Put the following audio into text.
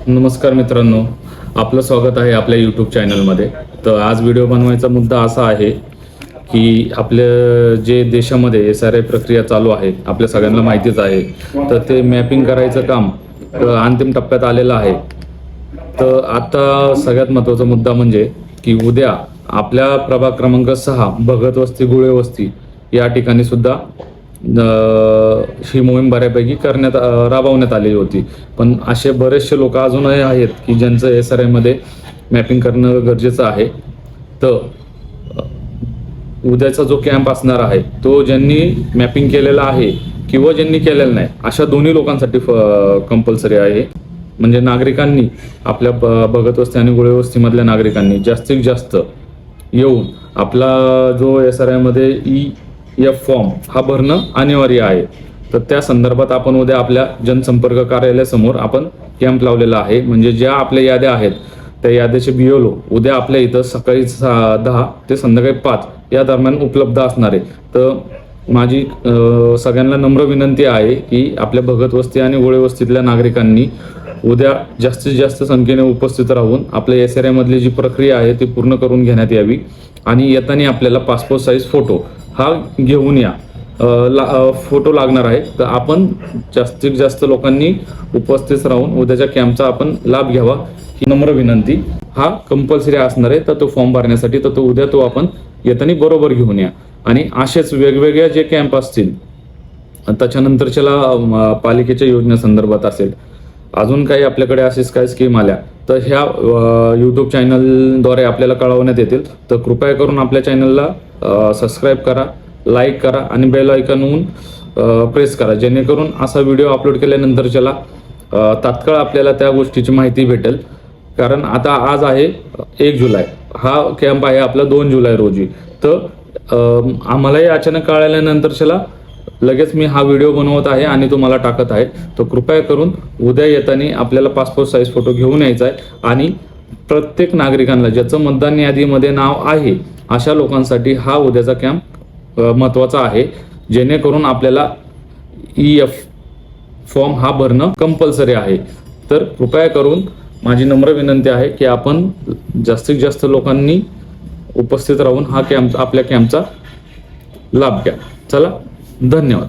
नमस्कार मित्रांनो, आपलं स्वागत आहे आपल्या यूट्यूब चॅनलमध्ये. तर आज व्हिडिओ बनवायचा मुद्दा असा आहे की आपल्या जे देशामध्ये SRI प्रक्रिया चालू आहे, आपल्या सगळ्यांना माहितीच आहे. तर ते मॅपिंग करायचं काम अंतिम टप्प्यात आलेलं आहे. तर आता सगळ्यात महत्त्वाचा मुद्दा म्हणजे की उद्या आपल्या प्रभाग क्रमांक 6 भगत वस्ती गुळे वस्ती या ठिकाणी सुद्धा ही मोहीम बऱ्यापैकी राबवण्यात आलेली होती. पण असे बरेचसे लोक अजूनही आहेत की ज्यांचं SRI मध्ये मॅपिंग करणं गरजेचं आहे. तर उद्याचा जो कॅम्प असणार आहे तो ज्यांनी मॅपिंग केलेला आहे किंवा ज्यांनी केलेलं नाही अशा दोन्ही लोकांसाठी कंपल्सरी आहे. म्हणजे नागरिकांनी आपल्या भगत वस्ती आणि गुळे वस्तीमधल्या नागरिकांनी जास्तीत जास्त येऊन आपला जो SRI मध्ये EF फॉर्म हा भरणं अनिवार्य आहे. तर त्या संदर्भात आपण उद्या आपल्या जनसंपर्क कार्यालयासमोर आपण कॅम्प लावलेला आहे. म्हणजे ज्या आपल्या याद्या आहेत त्या याद्याचे BLO उद्या आपल्या इथं सकाळी 10 ते संध्याकाळी 5 या दरम्यान उपलब्ध असणार आहे. तर माझी सगळ्यांना नम्र विनंती आहे की आपल्या भगत वस्ती आणि गुळे वस्तीतल्या नागरिकांनी उद्या जास्तीत जास्त संख्येने उपस्थित राहून आपल्या SRI मधली जी प्रक्रिया आहे ती पूर्ण करून घेण्यात यावी. आणि येताना आपल्याला पासपोर्ट साईज फोटो हा घेऊन या. फोटो लागणार आहे. तर आपण जास्तीत जास्त लोकांनी उपस्थित राहून उद्याच्या कॅम्पचा आपण लाभ घ्यावा ही नम्र विनंती. हा कंपल्सरी असणार आहे. तर तो फॉर्म भरण्यासाठी तर तो उद्या आपण येताना बरोबर घेऊन या. आणि असेच वेगवेगळ्या जे कॅम्प असतील त्याच्यानंतरच्या पालिकेच्या योजनेसंदर्भात असेल, अजून काही आपल्याकडे असेच काही स्कीम आल्या तर ह्या यूट्यूब चॅनलद्वारे आपल्याला कळवण्यात येतील. तर कृपया करून आपल्या चॅनलला सबस्क्राईब करा, लाईक करा आणि बेल आयकॉनहून प्रेस करा, जेणेकरून असा व्हिडिओ अपलोड केल्यानंतरच्याला तात्काळ आपल्याला त्या गोष्टीची माहिती भेटेल. कारण आता आज आहे 1 जुलै, हा कॅम्प आहे आपला 2 जुलै रोजी. तर आम्हालाही अचानक कळाल्यानंतरच्याला लगेच मी हा व्हिडिओ बनवत आहे आणि तुम्हाला टाकत आहे. तर कृपया करून उद्या येताना आपल्याला पासपोर्ट साईज फोटो घेऊन यायचा आहे. आणि प्रत्येक नागरिकांना ज्याचं मतदान यादीमध्ये नाव आहे अशा लोकांसाठी हा उद्याचा कॅम्प महत्त्वाचा आहे, जेणेकरून आपल्याला EF फॉर्म हा भरणं कंपल्सरी आहे. तर कृपया करून माझी नम्र विनंती आहे की आपण जास्तीत जास्त लोकांनी उपस्थित राहून हा कॅम्प आपल्या कॅम्पचा लाभ घ्या. चला, धन्यवाद.